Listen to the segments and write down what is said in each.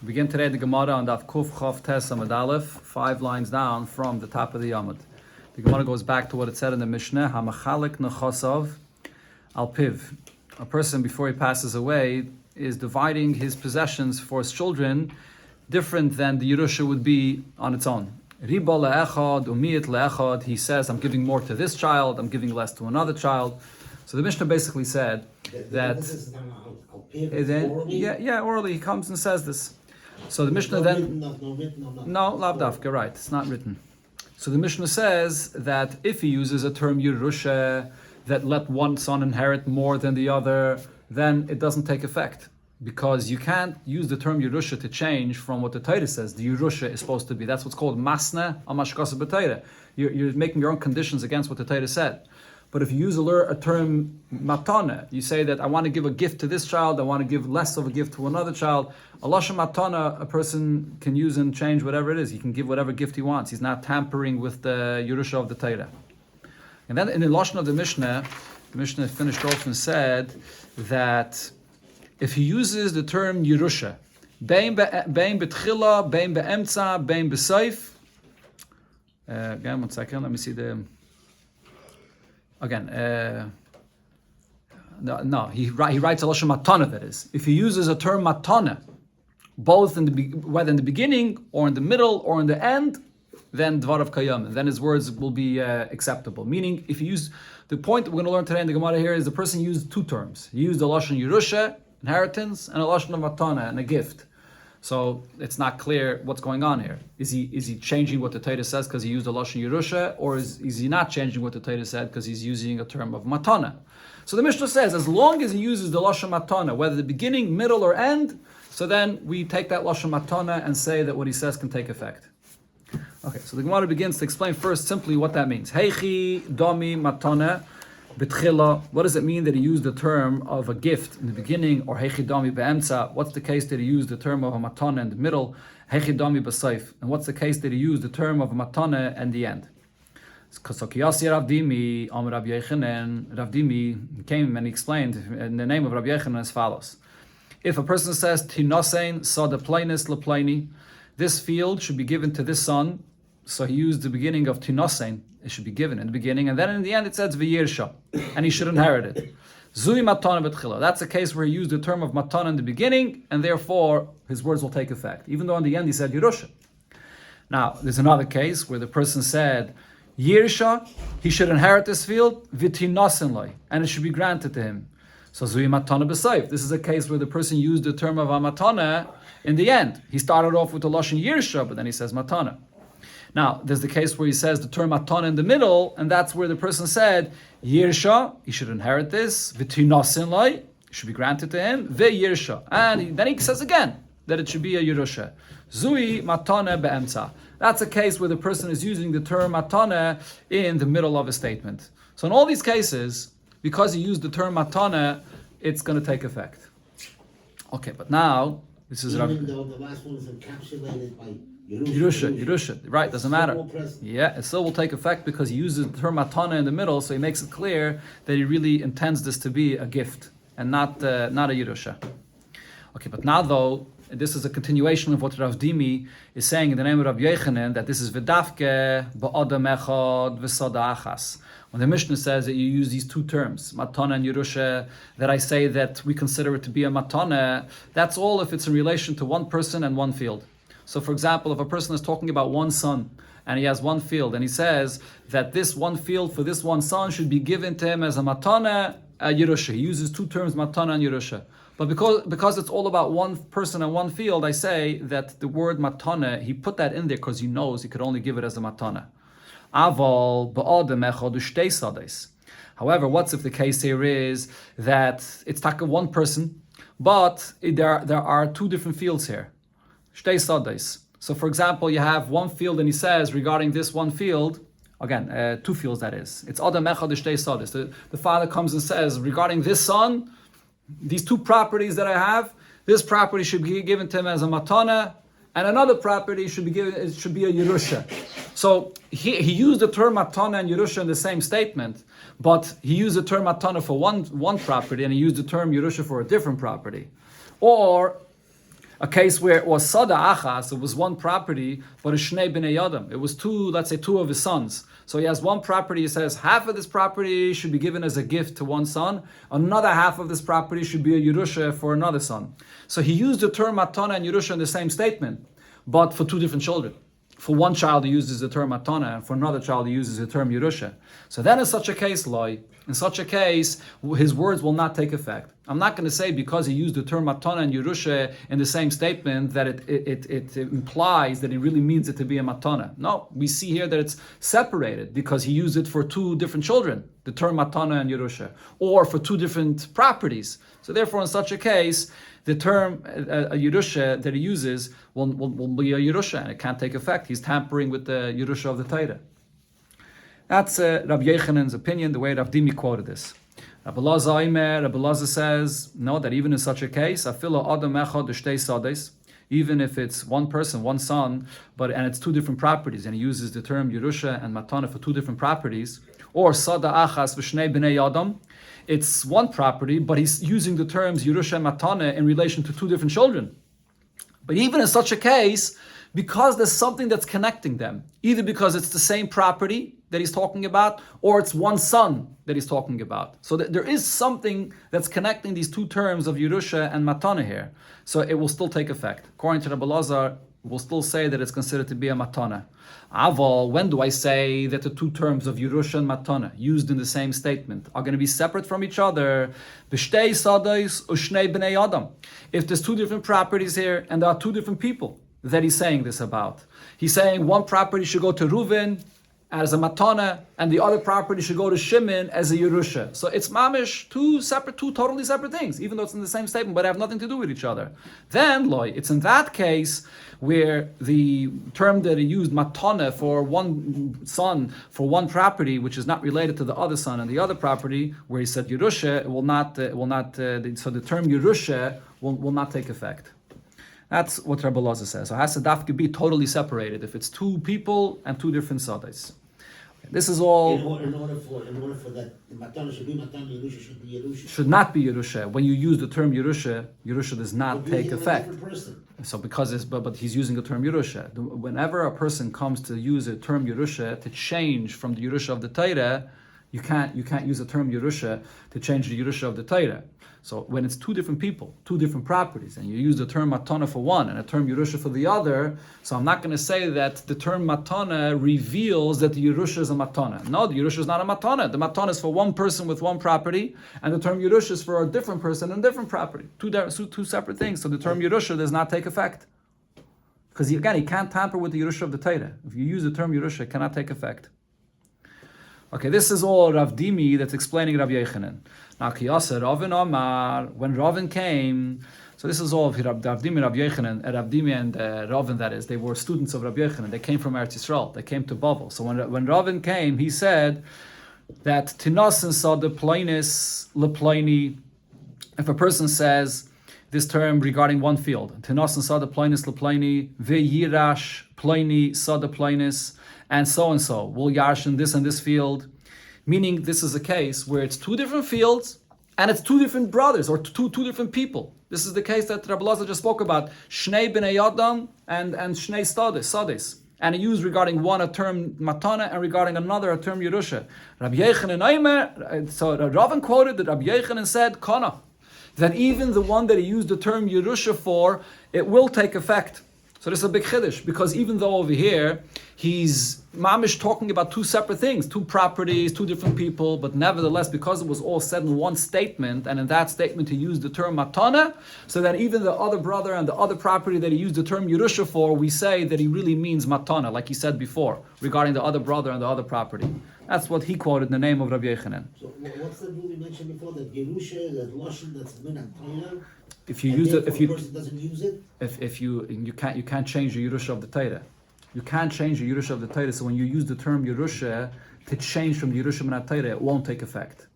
We begin today the Gemara on Daf Kuf Chav Tes Amud Aleph, 5 lines down from the top of the Amud. The Gemara goes back to what it said in the Mishnah, Hamachalik Nechosav Al Piv. A person before he passes away is dividing his possessions for his children different than the Yerusha would be on its own. Riba le'echad, umiyat le'echad. He says, I'm giving more to this child, I'm giving less to another child. So the Mishnah basically said that orally he comes and says this. So the Mishnah then no lavdafka, right? It's not written. So the Mishnah says that if he uses a term Yerusha that let one son inherit more than the other, then it doesn't take effect. Because you can't use the term Yerusha to change from what the Torah says the Yerusha is supposed to be. That's what's called Masna Amashkasa B'Torah. You're making your own conditions against what the Torah said. But if you use a term Matana, you say that I want to give a gift to this child, I want to give less of a gift to another child. A Lashon Matana, a person can use and change whatever it is. He can give whatever gift he wants. He's not tampering with the Yerusha of the Torah. And then in the Lashon of the Mishnah finished off and said that if he uses the term Yerusha, bein betchila, bein beemtza, bein beseif. Again, 1 second. Let me see the. Again, he writes a lashon matana. That is, if he uses a term matana, both whether in the beginning or in the middle or in the end, then dvarav kayam. Then his words will be acceptable. Meaning, if you use the point we're going to learn today in the Gemara here is the person used two terms. He used a lashon Yerusha, inheritance, and a lashon matana, and a gift. So it's not clear what's going on here. Is he changing what the Torah says because he used a lashon Yerusha, or is he not changing what the Torah said because he's using a term of matana? So the Mishnah says as long as he uses the lashon matana, whether the beginning, middle, or end, so then we take that lashon matana and say that what he says can take effect. Okay, so the Gemara begins to explain first simply what that means. Heichi domi matana. What does it mean that he used the term of a gift in the beginning, or hechidami be'emtza? What's the case that he used the term of a matana in the middle, hechidami b'seif? And what's the case that he used the term of a matana in the end? Kasokiyasi Ravdimi, Amr Rabbi Yechanan, Ravdimi came and explained in the name of Rabbi Yechanan as follows. If a person says, Tinosein sa de plainis leplaini, this field should be given to this son, so he used the beginning of Tinosein, it should be given in the beginning, and then in the end it says V'yirsha, and he should inherit it. Zui matana betchila. That's a case where he used the term of matana in the beginning, and therefore his words will take effect, even though in the end he said Yerusha. Now, there's another case where the person said Yirsha, he should inherit this field, V'tinosen loy, and it should be granted to him. So Zui matana b'seif. This is a case where the person used the term of matana in the end. He started off with the lashon Yirsha, but then he says matana. Now, there's the case where he says the term matana in the middle, and that's where the person said, Yirsha, he should inherit this, v'tinosin loy, it should be granted to him, ve'yirsha. And then he says again that it should be a Yerusha. Zui matana be'emtza. That's a case where the person is using the term matana in the middle of a statement. So in all these cases, because he used the term matana, it's going to take effect. Okay, but now, this is... Even though the last one is encapsulated by Yerusha, right, doesn't matter. Yeah, it still will take effect because he uses the term matana in the middle, so he makes it clear that he really intends this to be a gift and not a Yerusha. Okay, but now though, this is a continuation of what Rav Dimi is saying in the name of Rabbi Yechanan, that this is v'dafke ba'adam echad v'sada achas. When the Mishnah says that you use these two terms, matana and Yerusha, that I say that we consider it to be a matana, that's all if it's in relation to one person and one field. So for example, if a person is talking about one son, and he has one field, and he says that this one field for this one son should be given to him as a matana, a Yerusha. He uses two terms, matana and Yerusha. But because it's all about one person and one field, I say that the word matana, he put that in there because he knows he could only give it as a matana. Aval ba'adam echad ushtei sades. However, what's if the case here is that it's taka one person, but there are two different fields here. Shtei sades. So for example, you have one field and he says regarding this one field, again, two fields that is. It's adam echad shtei sades. The father comes and says regarding this son, these two properties that I have, this property should be given to him as a matana, and another property should be given, it should be a Yerusha. So he used the term matana and Yerusha in the same statement, but he used the term matana for one property and he used the term Yerusha for a different property. Or A case where it was sada achas, it was one property, but a shnei b'nei yadam. It was two, let's say two of his sons. So he has one property, he says half of this property should be given as a gift to one son, another half of this property should be a Yerusha for another son. So he used the term matana and Yerusha in the same statement, but for two different children. For one child he uses the term matana, and for another child he uses the term Yerusha. So then in such a case, in such a case, his words will not take effect. I'm not going to say because he used the term matana and Yerusha in the same statement that it implies that he really means it to be a matana. No, we see here that it's separated because he used it for two different children, the term matana and Yerusha, or for two different properties. So therefore, in such a case, the term a Yerusha that he uses will be a Yerusha and it can't take effect. He's tampering with the Yerusha of the Torah. That's Rabbi Yechanan's opinion, the way Rav Dimi quoted this. Rabbi Lazar says, no, that even in such a case, even if it's one person, one son, and it's two different properties, and he uses the term Yerusha and Matana for two different properties, or Sada Achas v'shnei b'nei Adam, it's one property, but he's using the terms Yerusha and Matana in relation to two different children. But even in such a case, because there's something that's connecting them, either because it's the same property that he's talking about, or it's one son that he's talking about. So there is something that's connecting these two terms of Yerusha and Matana here. So it will still take effect. According to Rabbi Lazar, we'll still say that it's considered to be a Matana. Aval, when do I say that the two terms of Yerusha and Matana, used in the same statement, are going to be separate from each other? B'shtei sadais u'shnei b'nei Adam. If there's two different properties here, and there are two different people that he's saying this about. He's saying one property should go to Reuven as a matana, and the other property should go to Shimon as a Yerusha. So it's mamish, two totally separate things, even though it's in the same statement, but have nothing to do with each other. Then, it's in that case where the term that he used, matana, for one son, for one property, which is not related to the other son and the other property, where he said Yerusha, so the term Yerusha will not take effect. That's what Rabbi Lazar says. So it has to be totally separated if it's two people and two different sadais. This is all. In order for that, the matana should be matana, Yerusha should be Yerusha. Should not be Yerusha. When you use the term Yerusha, Yerusha does not take effect. So because but he's using the term Yerusha. Whenever a person comes to use a term Yerusha to change from the Yerusha of the Torah, you can't use the term Yerusha to change the Yerusha of the Torah. So when it's two different people, two different properties, and you use the term matana for one and a term Yerusha for the other, so I'm not going to say that the term matana reveals that the Yerusha is a matana. No, the Yerusha is not a matana. The matana is for one person with one property, and the term Yerusha is for a different person and a different property. Two separate things. So the term Yerusha does not take effect. Because he can't tamper with the Yerusha of the Torah. If you use the term Yerusha, it cannot take effect. Okay, this is all Rav Dimi that's explaining Rabbi Yechanan. Now, Kiyasa Ravin Amar, when Ravin came, so this is all of Rav Dimi, Rav Yechanan, Rav Dimi and Ravin, that is, they were students of Rabbi Yechanan. They came from Eretz Yisrael. They came to Bavel. So when Ravin came, he said that Tinasin saw the plainis leplaini. If a person says this term regarding one field, Tinasin saw the plainis leplaini, ve'yirash plaini saw the plainis, and so, will Yarsh in this and this field, meaning this is a case where it's two different fields and it's two different brothers or two different people. This is the case that Rabbi Lazar just spoke about, Shnei b'nei Adam and Shnei Sadis. And he used regarding one a term Matana and regarding another a term Yerusha. Rabbi Yechanan, so Ravin quoted that Rabbi Yechanan said, Kana, that even the one that he used the term Yerusha for, it will take effect. So this is a big chiddush, because even though over here he's mamish talking about two separate things, two properties, two different people, but nevertheless, because it was all said in one statement, and in that statement he used the term matana, so that even the other brother and the other property that he used the term Yerusha for, we say that he really means matana, like he said before, regarding the other brother and the other property. That's what he quoted in the name of Rabbi Yechanan. So what's the rule we mentioned before, that Yerusha, that Lashon, that's min Torah? If you use it, if you person doesn't use it, if you can't change the Yerusha of the Torah. You can't change the Yerusha of the Torah. So when you use the term Yerusha to change from the Yerusha min Torah, it won't take effect.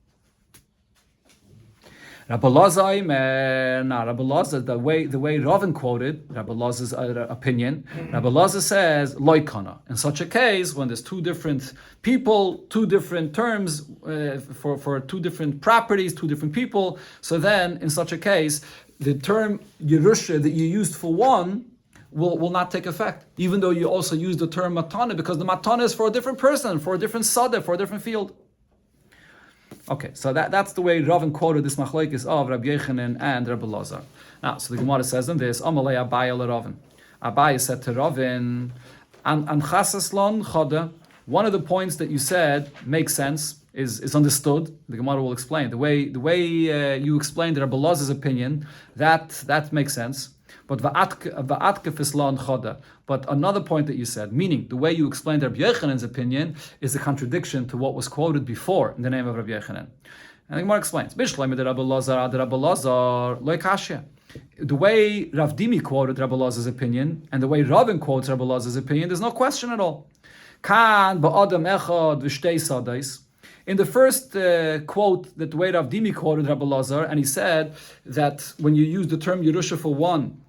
Rabbi Lazar, the way Ravin quoted Rabbi Lazar's opinion, Rabbi Lazar says loikana. In such a case, when there's two different people, two different terms for two different properties, two different people, so then in such a case, the term Yerusha that you used for one will not take effect, even though you also use the term matana, because the matana is for a different person, for a different sadeh, for a different field. Okay, so that's the way Ravin quoted this machlokes of Rabbi Yechanan and Rabbi Lazar. Now, so the Gemara says in this, Amalei Abaye leRavin. Abaye said to Ravin, An chasaslon chada. One of the points that you said makes sense, is understood. The Gemara will explain the way you explained Rabbi Lazar's opinion. That makes sense. But va'atke fislan chada. But another point that you said, meaning the way you explained Rabbi Yechanan's opinion, is a contradiction to what was quoted before in the name of Rabbi Yechanan. And the Gemara explains, the way Rav Dimi quoted Rabbi Lazar's opinion and the way Ravin quotes Rabbi Lazar's opinion, there's no question at all. Kan ba'adam echad v'shtei sadais. In the first quote that the way Rav Dimi quoted Rabbi Lazar, and he said that when you use the term Yerusha for one,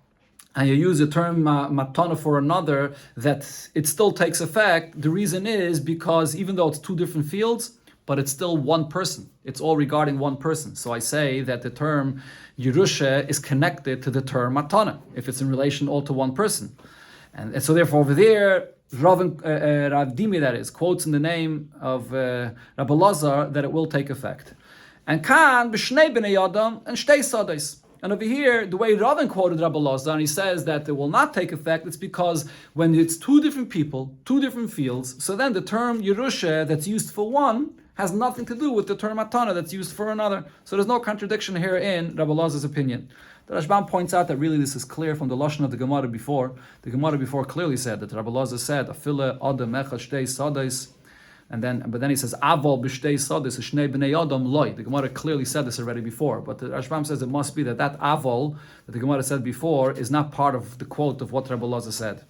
and you use the term matana for another, that it still takes effect. The reason is because even though it's two different fields, but it's still one person. It's all regarding one person. So I say that the term Yerusha is connected to the term matana, if it's in relation all to one person. And so therefore over there, Rav Dimi, that is, quotes in the name of Rabbi Lazar that it will take effect. And kan b'shnei b'nei adam and shtei sadais. And over here, the way Ravin quoted Rabbi Lazar, and he says that it will not take effect, it's because when it's two different people, two different fields, so then the term Yerusha that's used for one has nothing to do with the term Matana that's used for another. So there's no contradiction here in Rabbi Lazar's opinion. The Rashbam points out that really this is clear from the Lashon of the Gemara before. The Gemara before clearly said that Rabbi Lazar said, Afile Adam Echad Shtei Sadais. But then he says, Aval b'shtei sadis shnei b'nei adam loy. The Gemara clearly said this already before, but the Rashbam says it must be that aval that the Gemara said before is not part of the quote of what Rabbi Lazar said.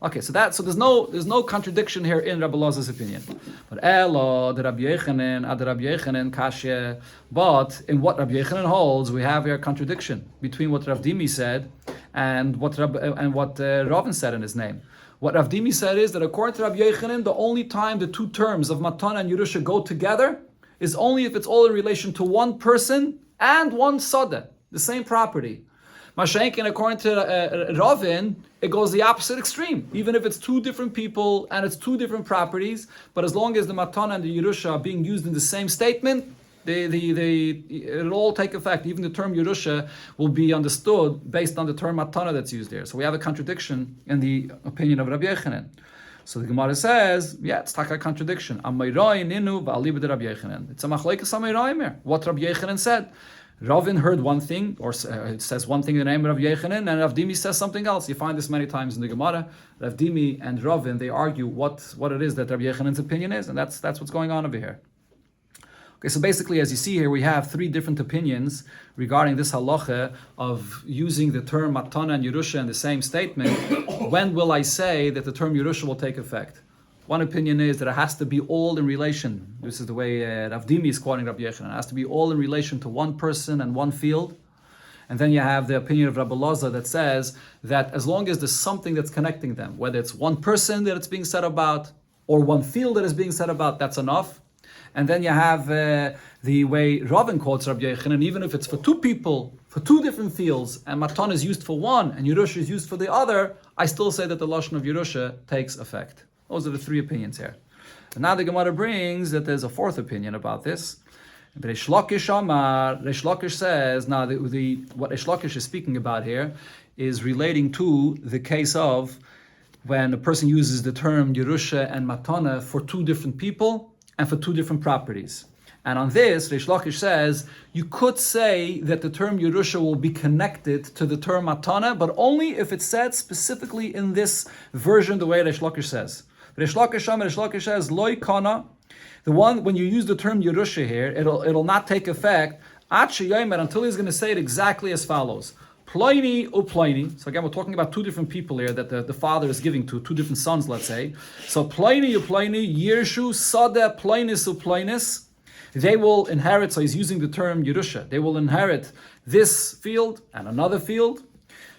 Okay, so there's no contradiction here in Rabbi Lazar's opinion. But Elo the Rabbi Yechanan kashya. But in what Rabbi Yechanan holds, we have here a contradiction between what Rav Dimi said and what Ravin said in his name. What Rav Dimi said is that according to Rabbi Yechanan, the only time the two terms of Matana and Yerusha go together is only if it's all in relation to one person and one Sadeh, the same property. Mashenkin, according to Ravin, it goes the opposite extreme. Even if it's two different people and it's two different properties, but as long as the Matana and the Yerusha are being used in the same statement, it'll all take effect. Even the term Yerusha will be understood based on the term Matana that's used there. So we have a contradiction in the opinion of Rabbi Yechanan. So the Gemara says, yeah, it's like a contradiction. It's a machlekes amayraim here. What Rabbi Yechanan said. Ravin heard one thing, or it says one thing in the name of Rabbi Yechanan, and Rav Dimi says something else. You find this many times in the Gemara. Rav Dimi and Ravin, they argue what it is that Rabbi Yechanan's opinion is, and that's what's going on over here. Okay, so basically, as you see here, we have three different opinions regarding this halacha of using the term Matana and Yerusha in the same statement. When will I say that the term Yerusha will take effect? One opinion is that it has to be all in relation. This is the way Rav Dimi is quoting Rabbi Yechanan. It has to be all in relation to one person and one field. And then you have the opinion of Rabbi Lazar that says that as long as there's something that's connecting them, whether it's one person that it's being said about or one field that is being said about, that's enough. And then you have the way Ravin quotes Rabbi Yechanan, even if it's for two people, for two different fields, and Matan is used for one, and Yerusha is used for the other, I still say that the Lashon of Yerusha takes effect. Those are the three opinions here. And now the Gemara brings that there's a fourth opinion about this. Reish Lakish says, now what Reish Lakish is speaking about here is relating to the case of when a person uses the term Yerusha and Matana for two different people, and for two different properties. And on this, Reish Lakish says, you could say that the term Yerusha will be connected to the term Matana, but only if it's said specifically in this version, the way Reish Lakish says. Reish Lakish says, Loi Kana, the one, when you use the term Yerusha here, it'll not take effect, until he's going to say it exactly as follows. Ploini or Ploini. So again, we're talking about two different people here that the father is giving to, two different sons, let's say. So Ploini or Ploini, Yershu, Sada, Ploinis or Ploinis. They will inherit, so he's using the term Yerusha. They will inherit this field and another field.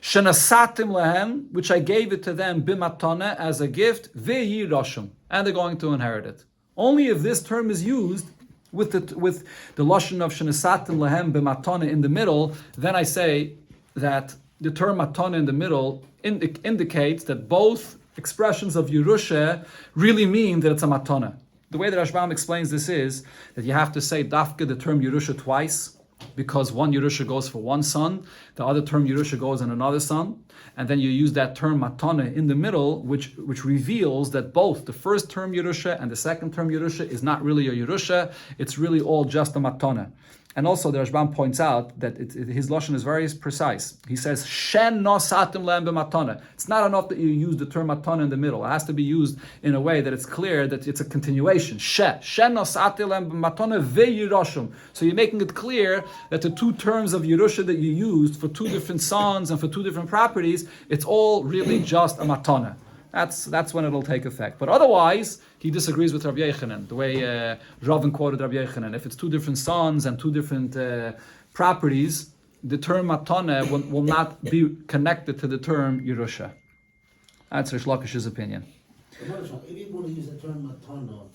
Shenasatim lehem, which I gave it to them, bimatana, as a gift, ve'yi roshim. And they're going to inherit it. Only if this term is used with the lashon of shenasatim lehem bimatana in the middle, then I say that the term matana in the middle indicates that both expressions of Yerusha really mean that it's a matana. The way that Rashbam explains this is that you have to say dafka the term Yerusha twice, because one Yerusha goes for one son, the other term Yerusha goes on another son, and then you use that term matana in the middle, which reveals that both the first term Yerusha and the second term Yerusha is not really a Yerusha, it's really all just a matana. And also the Rashbam points out that his lashon is very precise. He says, "Shen no satim lehem b'matana." It's not enough that you use the term matana in the middle. It has to be used in a way that it's clear that it's a continuation. Shen no satim lehem b'matana ve'yiroshum. So you're making it clear that the two terms of Yerusha that you used for two different sons and for two different properties, it's all really just a matana. That's when it'll take effect. But otherwise, he disagrees with Rabbi Yechanan, the way Ravin quoted Rabbi Yechanan. If it's two different sons and two different properties, the term matana will not be connected to the term Yerusha. That's Rish Lakish's opinion. If you're going to use the term matana,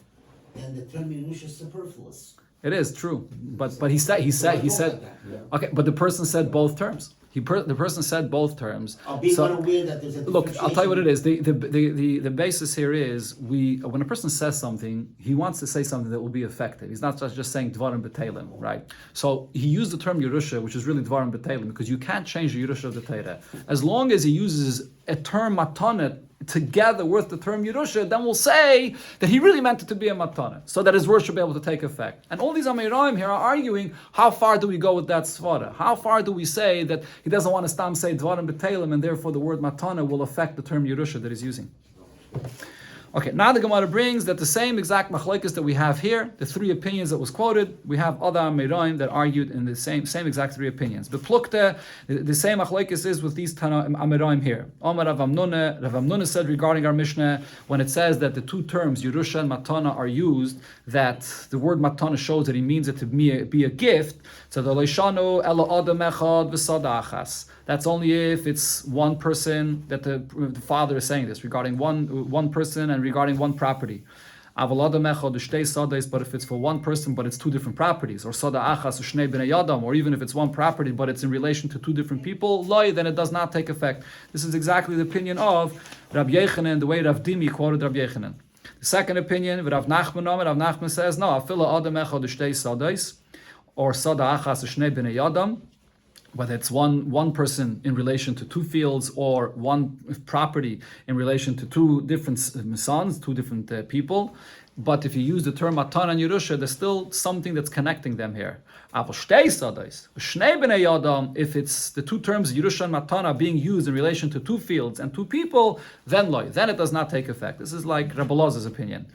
then the term Yerusha is superfluous. It is true, but he said okay. But the person said both terms. The person said both terms. Being unaware that there's a look, I'll tell you what it is. The basis here is when a person says something, he wants to say something that will be effective. He's not just saying dvarim b'teilim, right? So he used the term Yerusha, which is really dvarim b'teilim, because you can't change the Yerusha of the Torah. As long as he uses a term matana together with the term Yerusha, then we'll say that he really meant it to be a matana, so that his word should be able to take effect. And all these Ameiraim here are arguing, how far do we go with that svara? How far do we say that he doesn't want to stam say dvarim b'teilim, and therefore the word matana will affect the term Yerusha that he's using? Okay, now the Gemara brings that the same exact machlokes that we have here, the three opinions that was quoted, we have other Ameiraim that argued in the same exact three opinions. But plukte, the same machlokes is with these Ameiraim here. Omar Rav Amnuna said regarding our Mishnah, when it says that the two terms Yerusha and Matana are used, that the word Matana shows that he means it to be a gift. So the Leishanu ela adam echad v'sada achas. That's only if it's one person that the father is saying this regarding one person and regarding one property. But if it's for one person but it's two different properties, or sada achas ushnei bnei yadam, or even if it's one property but it's in relation to two different people, then it does not take effect. This is exactly the opinion of Rabbi Yechanan, the way Rav Dimi quoted Rabbi Yechanan. The second opinion, Rav Nachman says no, afila adam echad ushtei sadais, or sada achas ushnei bnei yadam. Whether it's one person in relation to two fields or one property in relation to two different sons, two different people. But if you use the term Matan and Yerusha, there's still something that's connecting them here. If it's the two terms Yerusha and Matan are being used in relation to two fields and two people, then it does not take effect. This is like Rabbi Loz's opinion.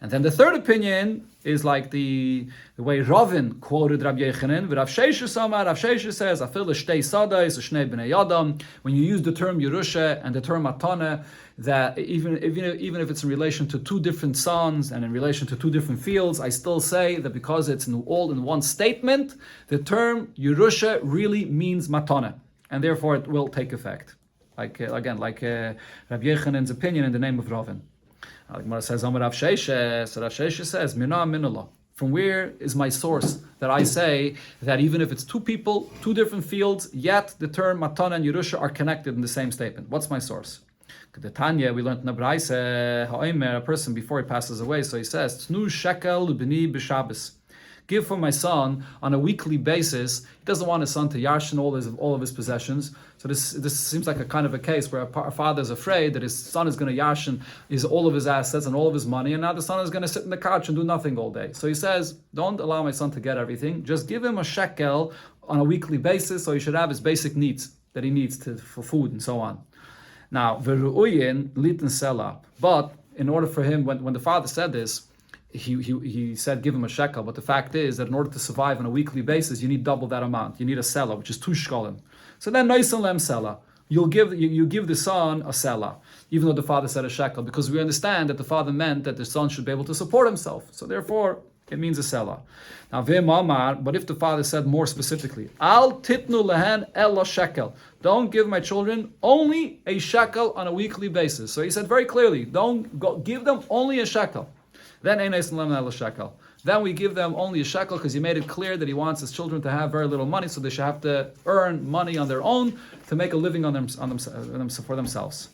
And then the third opinion is like the way Ravin quoted Rabbi Yechanan. Rav Shesha says, "Afil shtei sadais ushnei bnei yadam." When you use the term Yerusha and the term Matana, that even if it's in relation to two different sons and in relation to two different fields, I still say that because it's all in one statement, the term Yerusha really means Matana, and therefore it will take effect. Like Rabbi Yechanan's opinion in the name of Ravin. Gemara says, Rav Shesha. So Rav Shesha says, Mina minullah. From where is my source that I say that even if it's two people, two different fields, yet the term Matan and Yerusha are connected in the same statement? What's my source? The Tanya, we learned in the Braise, a person before he passes away, so he says, Tnu shekel b'ni b'Shabbos. Give for my son on a weekly basis. He doesn't want his son to yarshin all of his possessions. So this seems like a kind of a case where a father is afraid that his son is going to yarshin all of his assets and all of his money, and now the son is going to sit on the couch and do nothing all day. So he says, don't allow my son to get everything. Just give him a shekel on a weekly basis, so he should have his basic needs that he needs for food and so on. Now, v'ru'uyin litin sela. But in order for him, when the father said this, he said give him a shekel, but the fact is that in order to survive on a weekly basis, you need double that amount. You need a sela, which is 2 shkolim. So then noisan lem sela. You give the son a sela, even though the father said a shekel, because we understand that the father meant that the son should be able to support himself. So therefore, it means a sela. Now, but if the father said more specifically, al titnu lehen ella shekel, don't give my children only a shekel on a weekly basis. So he said very clearly, don't give them only a shekel. Then ein eisen lem ella shekel. then we give them only a shekel because he made it clear that he wants his children to have very little money, so they should have to earn money on their own to make a living for themselves.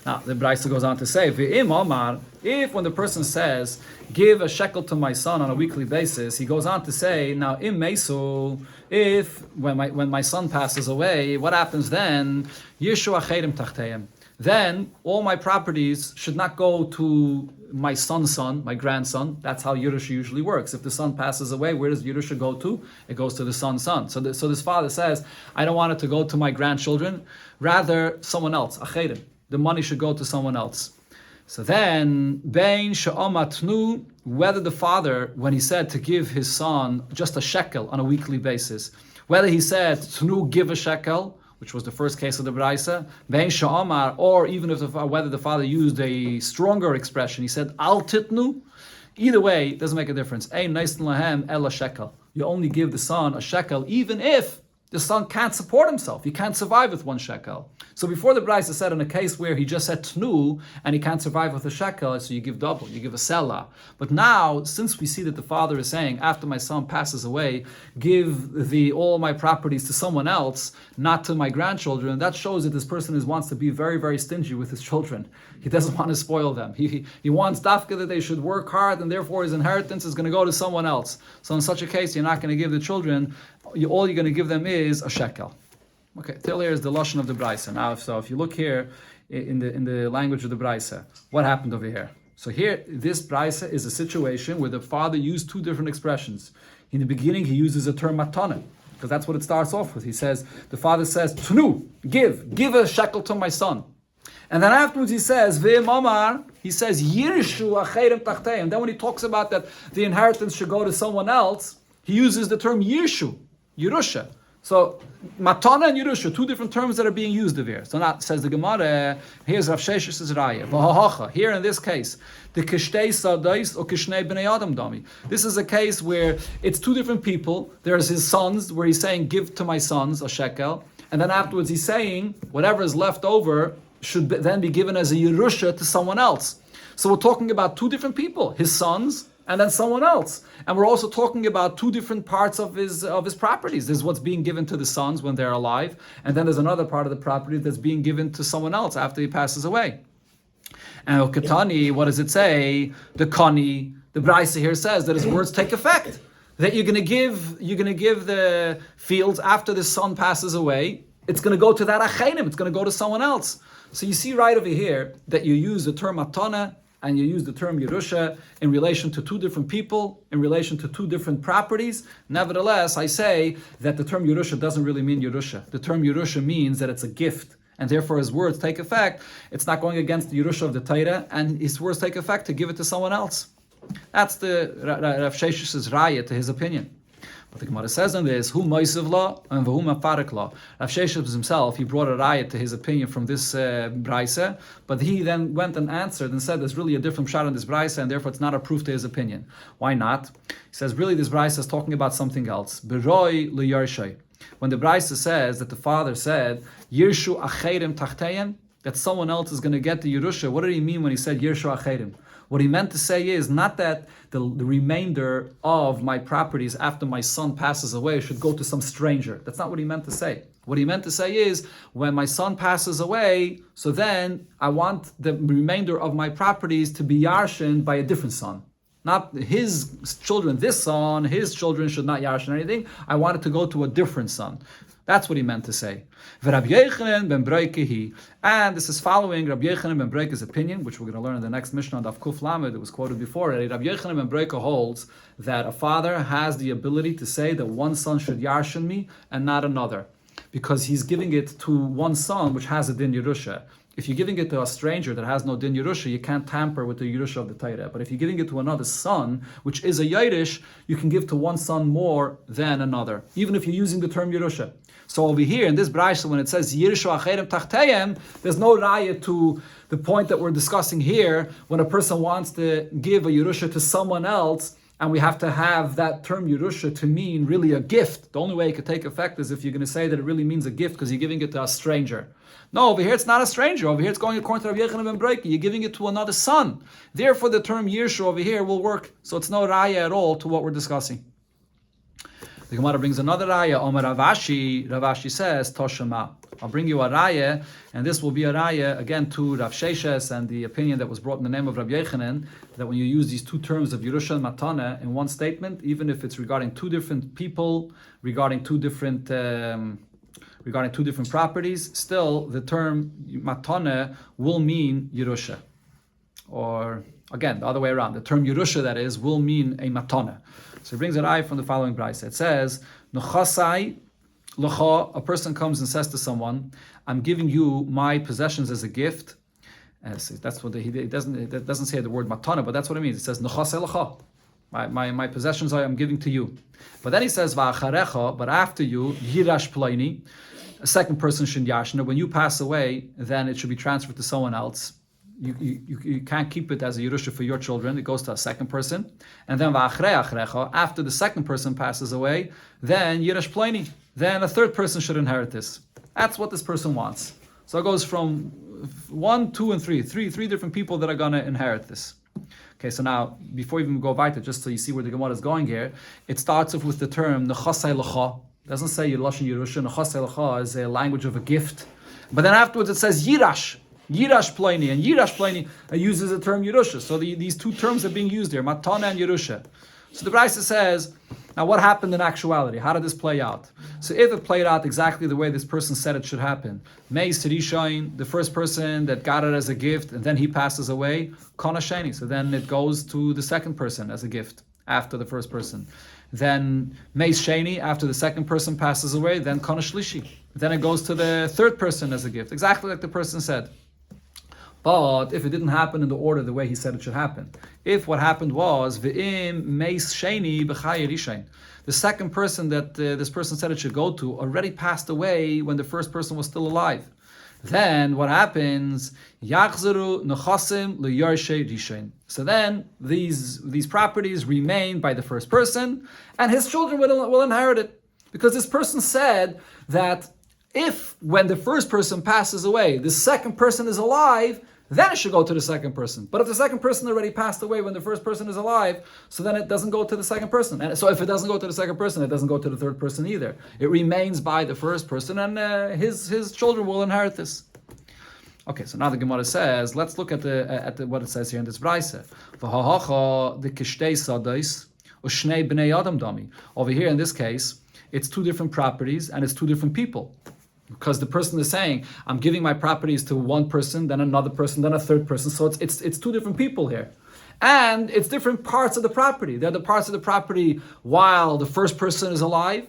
Now, the Braisa goes on to say, V'im Omar, if when the person says, give a shekel to my son on a weekly basis, he goes on to say, now, im meisu, if when my son passes away, what happens then? Yishu acherim tachteim. Then all my properties should not go to my son's son, my grandson. That's how Yerusha usually works. If the son passes away, where does Yerusha go to? It goes to the son's son. So this father says, I don't want it to go to my grandchildren, rather someone else, acherim. The money should go to someone else. So then, bein she'omatnu, whether the father, when he said to give his son just a shekel on a weekly basis, whether he said tnu, give a shekel, which was the first case of the Braisa, bein she'omar, or even if whether the father used a stronger expression, he said al titnu, either way, it doesn't make a difference. Ein neisten lahem ela shekel. You only give the son a shekel, even if the son can't support himself. He can't survive with 1 shekel. So before the Braisa said in a case where he just said tnu and he can't survive with a shekel, so you give double, you give a selah. But now, since we see that the father is saying, after my son passes away, give all my properties to someone else, not to my grandchildren, that shows that this person wants to be very, very stingy with his children. He doesn't want to spoil them. He wants dafka that they should work hard, and therefore his inheritance is going to go to someone else. So in such a case, you're not going to give the children, all you're going to give them is a shekel. Okay, till here is the lashon of the Braisa. Now, so if you look here in the language of the Braisa, what happened over here? So here, this Braisa is a situation where the father used 2 different expressions. In the beginning, he uses a term matana, because that's what it starts off with. He says, the father says, tnu, give a shekel to my son. And then afterwards he says, V'mamar, he says, Yirshu acherim tachteim. And then when he talks about that the inheritance should go to someone else, he uses the term Yirshu, Yerusha. So, Matana and Yerusha, 2 different terms that are being used here. So now, says the Gemara, here's Rav Shesh's Raya. V'hahacha, here in this case, the Kishtei Sadais or Kishnei Bnei Adam Dami. This is a case where it's 2 different people. There's his sons, where he's saying, give to my sons a shekel. And then afterwards he's saying, whatever is left over should then be given as a Yerusha to someone else. So we're talking about 2 different people, his sons, and then someone else. And we're also talking about 2 different parts of his properties. There's what's being given to the sons when they're alive, and then there's another part of the property that's being given to someone else after he passes away. And Okatani, what does it say? The Kani, the Braisa here says that his words take effect. That you're gonna give the fields after the son passes away. It's gonna go to that achenim, it's gonna go to someone else. So you see right over here that you use the term atana and you use the term Yerusha in relation to 2 different people, in relation to 2 different properties. Nevertheless, I say that the term Yerusha doesn't really mean Yerusha. The term Yerusha means that it's a gift, and therefore his words take effect. It's not going against the Yerusha of the Torah, and his words take effect to give it to someone else. That's the Rav Shesh's raya to his opinion. But the Gemara says on this, who moisiv law and who mafarik law. Rav Sheshes himself, he brought a raya to his opinion from this Braisa, but he then went and answered and said there's really a different shot in this Braisa, and therefore it's not a proof to his opinion. Why not? He says really this Braisa is talking about something else. Beroi liyarshay. When the Braisa says that the father said Yirshu acherim tachteim, that someone else is going to get the Yerusha, what did he mean when he said Yirshu acherim? What he meant to say is not that the remainder of my properties after my son passes away should go to some stranger. That's not what he meant to say. What he meant to say is, when my son passes away, so then I want the remainder of my properties to be yarshin by a different son. Not his children, this son, his children should not yarshin anything. I want it to go to a different son. That's what he meant to say. And this is following Rabbi Yochanan ben Breika's opinion, which we're going to learn in the next Mishnah of Kuf Lamed. It was quoted before. Rabbi Yochanan ben Breika holds that a father has the ability to say that one son should yarshin me and not another, because he's giving it to one son which has a din Yerusha. If you're giving it to a stranger that has no din Yerusha, you can't tamper with the Yerusha of the Torah. But if you're giving it to another son, which is a Yairish, you can give to one son more than another, even if you're using the term Yerusha. So over here in this Braisa, when it says Yirshu acherim tachteim, there's no raya to the point that we're discussing here. When a person wants to give a Yerusha to someone else, and we have to have that term Yerusha to mean really a gift. The only way it could take effect is if you're going to say that it really means a gift because you're giving it to a stranger. No, over here it's not a stranger. Over here it's going according to Rav Yochanan ben Breiki. You're giving it to another son. Therefore, the term Yershu over here will work. So it's no raya at all to what we're discussing. The Gemara brings another raya. Omer Ravashi. Ravashi says, Toshama. I'll bring you a raya, and this will be a raya again to Rav Sheshes and the opinion that was brought in the name of Rav Yochanan, that when you use these two terms of Yerusha and Matana in one statement, even if it's regarding two different people, regarding two different properties, still the term Matana will mean Yerusha. Or again, the other way around, the term Yerusha, that is, will mean a Matana. So he brings an eye from the following brayso. It says, Nuchasai L'cha, a person comes and says to someone, I'm giving you my possessions as a gift. That's what it doesn't say the word matana, but that's what it means. It says Nuchasai L'cha. My possessions I am giving to you. But then he says, Va'acharecha, but after you, Yirash Plaini, a second person should yashna. When you pass away, then it should be transferred to someone else. You can't keep it as a Yerusha for your children. It goes to a second person. And then after the second person passes away, then Yirash Plaini, then a third person should inherit this. That's what this person wants. So it goes from 1, 2, and 3. Three different people that are going to inherit this. Okay, so now, before we even go weiter, just so you see where the Gemara is going here, it starts off with the term Nechasei L'cha. It doesn't say Lashon Yerusha. Nechasei L'cha is a language of a gift. But then afterwards it says Yirash Plaini, and Yirash Plaini uses the term Yerusha. So these two terms are being used here, Matana and Yerusha. So the brayso says, now what happened in actuality? How did this play out? So if it played out exactly the way this person said it should happen, Meis Tirishain, the first person that got it as a gift, and then he passes away, Kana Sheni. So then it goes to the second person as a gift after the first person. Then Meis Sheni, after the second person passes away, then Kana Shlishi. Then it goes to the third person as a gift, exactly like the person said. But if it didn't happen in the order the way he said it should happen, if what happened was V'im Meis Sheni B'chai Rishain, the second person that this person said it should go to already passed away when the first person was still alive, then what happens? Yachzeru Nechasim LeYarshei Rishain. So then these properties remain by the first person, and his children will inherit it, because this person said that if when the first person passes away, the second person is alive, then it should go to the second person. But if the second person already passed away when the first person is alive, so then it doesn't go to the second person. And so if it doesn't go to the second person, it doesn't go to the third person either. It remains by the first person, and his children will inherit this. Okay, so now the Gemara says, let's look at the what it says here in this brayso. The kishtei sadais ushnei bnei adam dami. Over here in this case, it's two different properties and it's two different people. Because the person is saying, I'm giving my properties to one person, then another person, then a third person. So it's two different people here. And it's different parts of the property. They're the parts of the property while the first person is alive.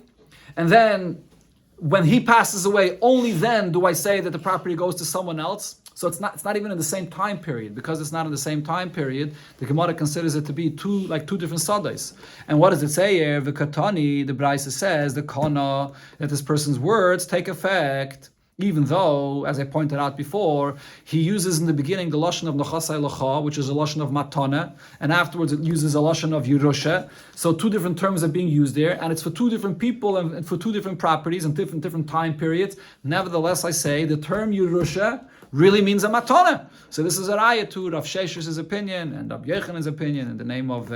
And then when he passes away, only then do I say that the property goes to someone else. So it's not even in the same time period. Because it's not in the same time period, the Gemara considers it to be two different sadais. And what does it say here? The Katani, the brayso says, the Kana, that this person's words take effect, even though, as I pointed out before, he uses in the beginning the lashon of Nechasei L'cha, which is a lashon of Matana, and afterwards it uses a lashon of Yerusha. So two different terms are being used there, and it's for two different people and for two different properties and different time periods. Nevertheless, I say the term Yerusha really means a matana. So this is a raya to Rav Shesh's opinion and Rav Yochanan's opinion in the name of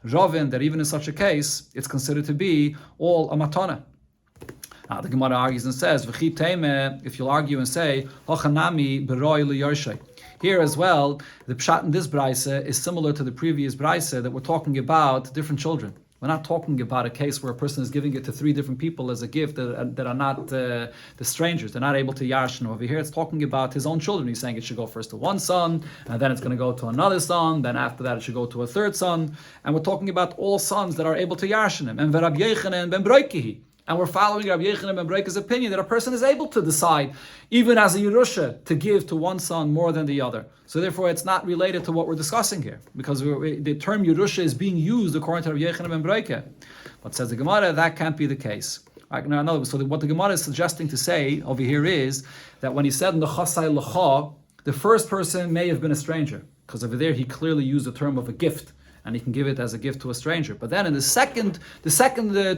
Ravin, that even in such a case, it's considered to be all a matana. Now the Gemara argues and says, if you'll argue and say, here as well, the pshat in this brayso is similar to the previous brayso that we're talking about different children. We're not talking about a case where a person is giving it to three different people as a gift that are not the strangers. They're not able to yashnu. Over here, it's talking about his own children. He's saying it should go first to one son, and then it's going to go to another son. Then after that, it should go to a third son. And we're talking about all sons that are able to yashnu him. And Rabbi Yochanan ben Broikihi. And we're following Rabbi Yochanan ben Breika's opinion that a person is able to decide, even as a Yerusha, to give to one son more than the other. So therefore, it's not related to what we're discussing here, because the term Yerusha is being used according to Rabbi Yochanan ben Breika. But says the Gemara, that can't be the case. Right, now, so what the Gemara is suggesting to say over here is that when he said Nechasei L'cha, the first person may have been a stranger, because over there he clearly used the term of a gift. and he can give it as a gift to a stranger. But then in the second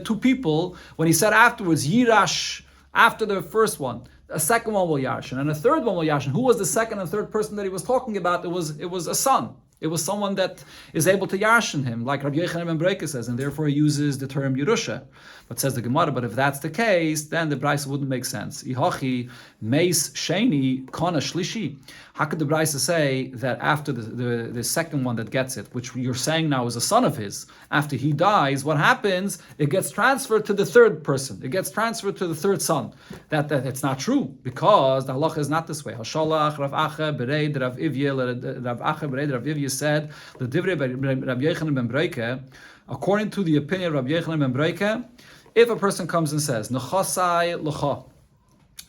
two people, when he said afterwards, Yirash, after the first one, a second one will yarshin, and a third one will yarshin. Who was the second and third person that he was talking about? It was a son. It was someone that is able to yarshin him, like Rabbi Yochanan ben Breka says, and therefore he uses the term Yerusha. But says the Gemara, but if that's the case, then the Brisa wouldn't make sense. Ihachi meis sheni kana shlishi. How could the Brisa say that after the second one that gets it, which you're saying now is a son of his, after he dies, what happens? It gets transferred to the third person. It gets transferred to the third son. That it's not true, because the halacha is not this way. Hashalach Rav Acha bereid Rav Ivye, Rav Acha bereid Rav Ivye said, the divrei Rabbi Yochanan ben Breka, according to the opinion of Rabbi Yochanan ben Breka, if a person comes and says, Nechasai lecha,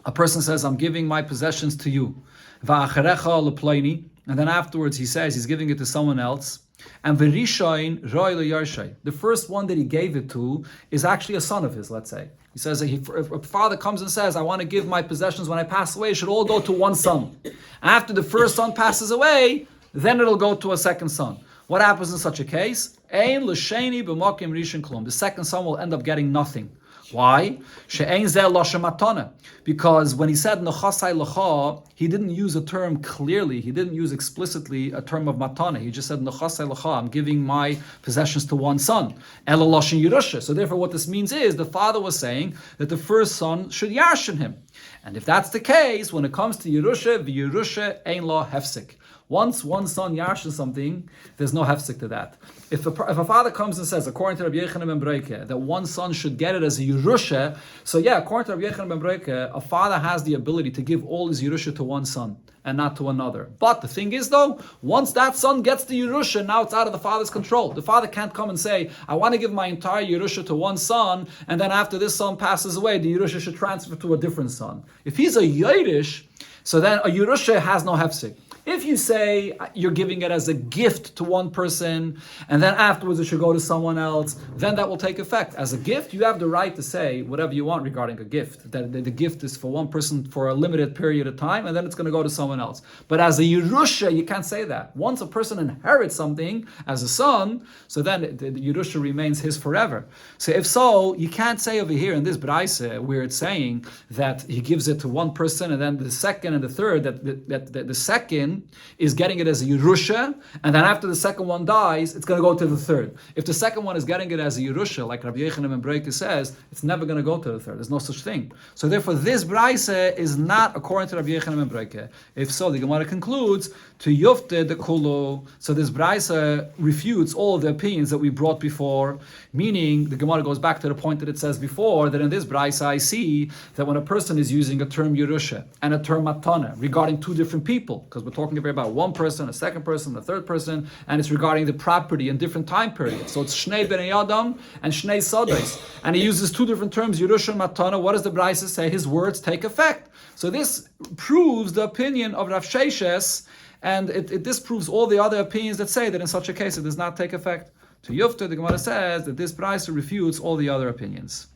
a person says, I'm giving my possessions to you, Va'acharecha leploini, and then afterwards he says he's giving it to someone else, and V'rishain roi le'yarshay, the first one that he gave it to is actually a son of his, let's say. He says that if a father comes and says, I want to give my possessions when I pass away, it should all go to one son. After the first son passes away, then it'll go to a second son. What happens in such a case? Ein l'sheni b'makim rishon klum. The second son will end up getting nothing. Why? She'ein zeh loshem matana. Because when he said nechasai lecha, he didn't use a term clearly. He didn't use explicitly a term of matana. He just said nechasai lecha. I'm giving my possessions to one son. Ela loshen yerusha. So therefore, what this means is the father was saying that the first son should yarshin him. And if that's the case, when it comes to yerusha, v'yerusha ein lo hefsik. Once one son yarshin something, there's no hefsek to that. If a father comes and says, according to Rabbi Yochanan ben Breka, that one son should get it as a Yerusha, so yeah, according to Rabbi Yochanan ben Breka, a father has the ability to give all his Yerusha to one son and not to another. But the thing is though, once that son gets the Yerusha, now it's out of the father's control. The father can't come and say, I want to give my entire Yerusha to one son, and then after this son passes away, the Yerusha should transfer to a different son. If he's a Yiddish, so then a Yerusha has no hefsek. If you say you're giving it as a gift to one person, and then afterwards it should go to someone else, then that will take effect. As a gift, you have the right to say whatever you want regarding a gift. That the gift is for one person for a limited period of time, and then it's going to go to someone else. But as a Yerusha, you can't say that. Once a person inherits something as a son, so then the Yerusha remains his forever. So if so, you can't say over here in this Braise where it's saying that he gives it to one person, and then the second and the third, that the second is getting it as a Yerusha, and then after the second one dies, it's going to go to the third. If the second one is getting it as a Yerusha, like Rabbi Yochanan ben Breka says, it's never going to go to the third. There's no such thing. So therefore, this Braise is not according to Rabbi Yochanan ben Breka. If so, the Gemara concludes, to Yufte the Kulu. So this Braise refutes all of the opinions that we brought before, meaning the Gemara goes back to the point that it says before, that in this Braise I see that when a person is using a term Yerusha and a term Matana regarding two different people, because we're talking about one person, a second person, a third person, and it's regarding the property in different time periods. So it's Shnei Bnei Adam and Shnei Sadais. And he uses two different terms, Yerusha and Matana. What does the Braise say? His words take effect. So this proves the opinion of Rav Sheshes, and it disproves all the other opinions that say that in such a case it does not take effect. To Yufta, the Gemara says that this Braise refutes all the other opinions.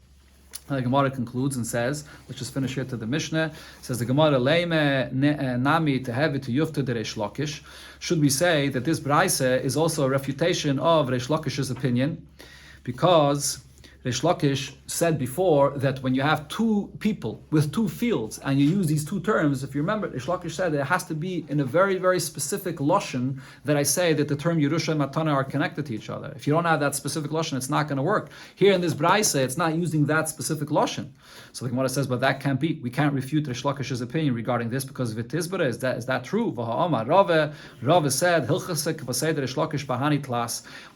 The Gemara concludes and says, let's just finish here to the Mishnah. It says the Gemara leime nami to have it to Yufta de Reish Lakish. Should we say that this Braise is also a refutation of Reish Lakish's opinion, because Reish Lakish said before that when you have two people with two fields and you use these two terms, if you remember, Reish Lakish said that it has to be in a very, very specific lashon that I say that the term Yerusha and Matana are connected to each other. If you don't have that specific lashon, it's not going to work. Here in this Braise, it's not using that specific lashon. So the Gemara says, but that can't be. We can't refute Reish Lakish's opinion regarding this, because if it is, but is that true? Rava said, we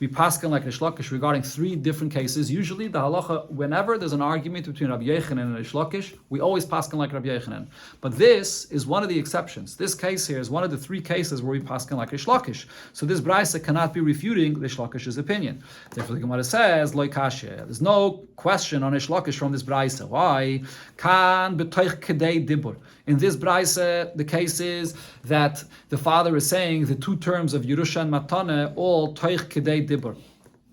paskin like Reish Lakish regarding three different cases. Usually the halacha, whenever there's an argument between Rabbi Yochanan and Reish Lakish, we always paskin like Rabbi Yochanan. But this is one of the exceptions. This case here is one of the three cases where we paskin like Reish Lakish. So this Braise cannot be refuting Reish Lakish's opinion. Therefore the Gemara says, Loi Kashya. There's no question on Reish Lakish from this Braise. Why? Kan b'toich kedei dibur. In this Braise, the case is that the father is saying the two terms of Yerusha and Matana all toich kedei dibur.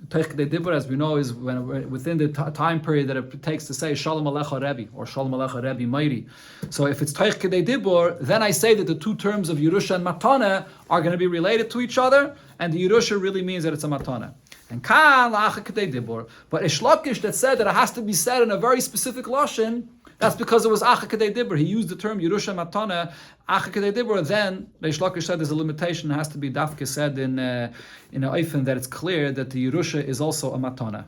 Teich Kedei Dibur, as we know, is when within the time period that it takes to say Shalom Alecha Rebbe or Shalom Alecha Rebbe Meiri. So if it's Teich Kedei Dibur, then I say that the two terms of Yerusha and Matana are going to be related to each other, and the Yerusha really means that it's a Matana. And Kan La'acha Kedei Dibur. But Reish Lakish that said that it has to be said in a very specific lashon, that's because it was Acha Kedei Dibur. He used the term Yerusha Matana, Acha Kedei Dibur. Then Reish Lakish said there's a limitation. It has to be dafke said in an oifen that it's clear that the Yerusha is also a Matana.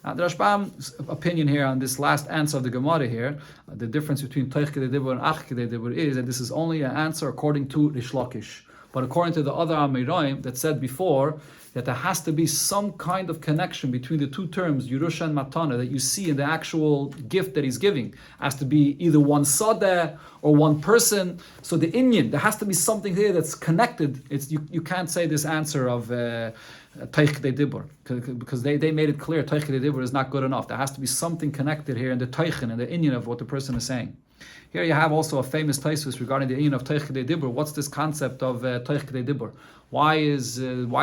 The Rashbam's opinion here on this last answer of the Gemara here, the difference between Teich Kedei Dibur and Acha Kedei Dibur is that this is only an answer according to Reish Lakish. But according to the other Amirayim that said before, that there has to be some kind of connection between the two terms, Yerusha and Matana, that you see in the actual gift that he's giving. Has to be either one sadeh or one person. So the inyan, there has to be something here that's connected. It's you can't say this answer of Teich Kedei Dibur, because they made it clear Teich Kedei Dibur is not good enough. There has to be something connected here in the Teichin and the inyan of what the person is saying. Here you have also a famous Taisus regarding the inyan of Teich Kedei Dibur. What's this concept of Teich Kedei Dibur? Why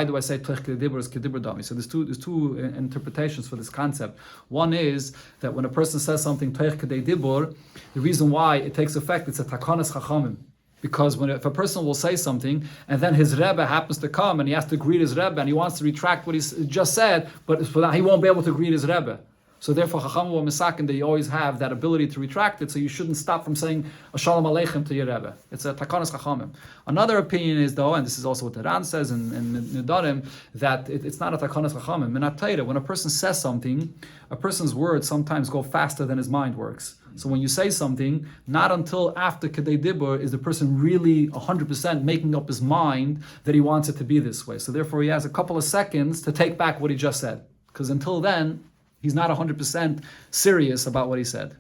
do I say Teich Kedei Dibur is Kedibur Dami? So there's two interpretations for this concept. One is that when a person says something Teich Kedei Dibur, the reason why it takes effect, it's a Takanas Chachamim. Because if a person will say something and then his Rebbe happens to come and he has to greet his Rebbe and he wants to retract what he just said, but for that he won't be able to greet his Rebbe. So therefore, Chacham wa Misakin, that you always have that ability to retract it, so you shouldn't stop from saying Shalom Aleichem to your Rebbe. It's a Takanas Chachamim. Another opinion is, though, and this is also what the Ran says in Nidarim, that it's not a Takanas Chachamim. Minat Torah, when a person says something, a person's words sometimes go faster than his mind works. So when you say something, not until after Kedei Dibur is the person really 100% making up his mind that he wants it to be this way. So therefore, he has a couple of seconds to take back what he just said. Because until then, he's not 100% serious about what he said.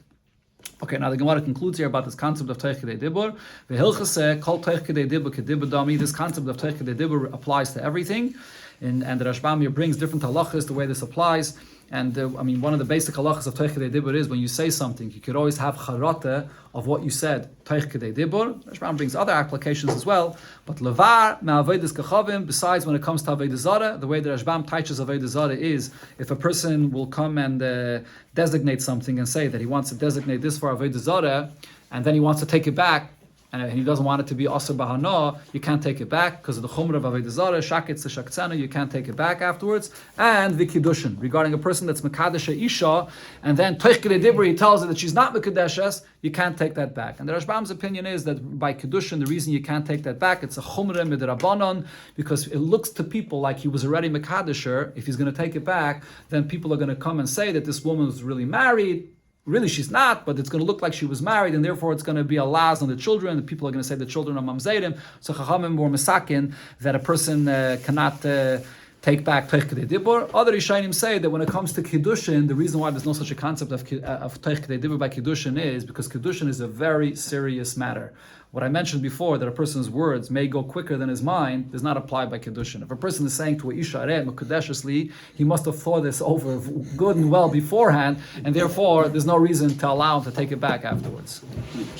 Okay, now the Gemara concludes here about this concept of Teich Kedei Dibur. V'hilchaseh kol Teich Kedei Dibur kedibur dami. This concept of Teich Kedei Dibur applies to everything. And the Rashbam here brings different halachas the way this applies. And one of the basic halachas of Teich Kedei Dibur is when you say something, you could always have charata of what you said. Teich Kedei Dibur. Rashbam brings other applications as well. But levar me'avedas kachavim. Besides, when it comes to avodah zarah, the way the Rashbam teaches avodah zarah is if a person will come and designate something and say that he wants to designate this for avodah zarah, and then he wants to take it back, and he doesn't want it to be asur bahana, you can't take it back because of the chumrah of avodah zarah, shaketz shaktzana, you can't take it back afterwards. And the kiddushin, regarding a person that's mekadesh isha, and then Teich Kedei Dibur, he tells her that she's not mekadeshes, you can't take that back. And the Rashbam's opinion is that by kiddushin, the reason you can't take that back, it's a chumrah midrabanan, because it looks to people like he was already mekadesher. If he's going to take it back, then people are going to come and say that this woman was really married. Really, she's not, but it's going to look like she was married, and therefore it's going to be a laz on the children. The people are going to say the children are mamzerim. So Chachamim were misakin that a person cannot take back Teich Kedei Dibur. Other Rishonim say that when it comes to Kiddushin, the reason why there's no such a concept of Teich Kedei Dibur by Kiddushin is because Kiddushin is a very serious matter. What I mentioned before, that a person's words may go quicker than his mind, does not apply by Kiddushin. If a person is saying to a Isha Areh, Mekudeshesli, he must have thought this over good and well beforehand, and therefore there's no reason to allow him to take it back afterwards.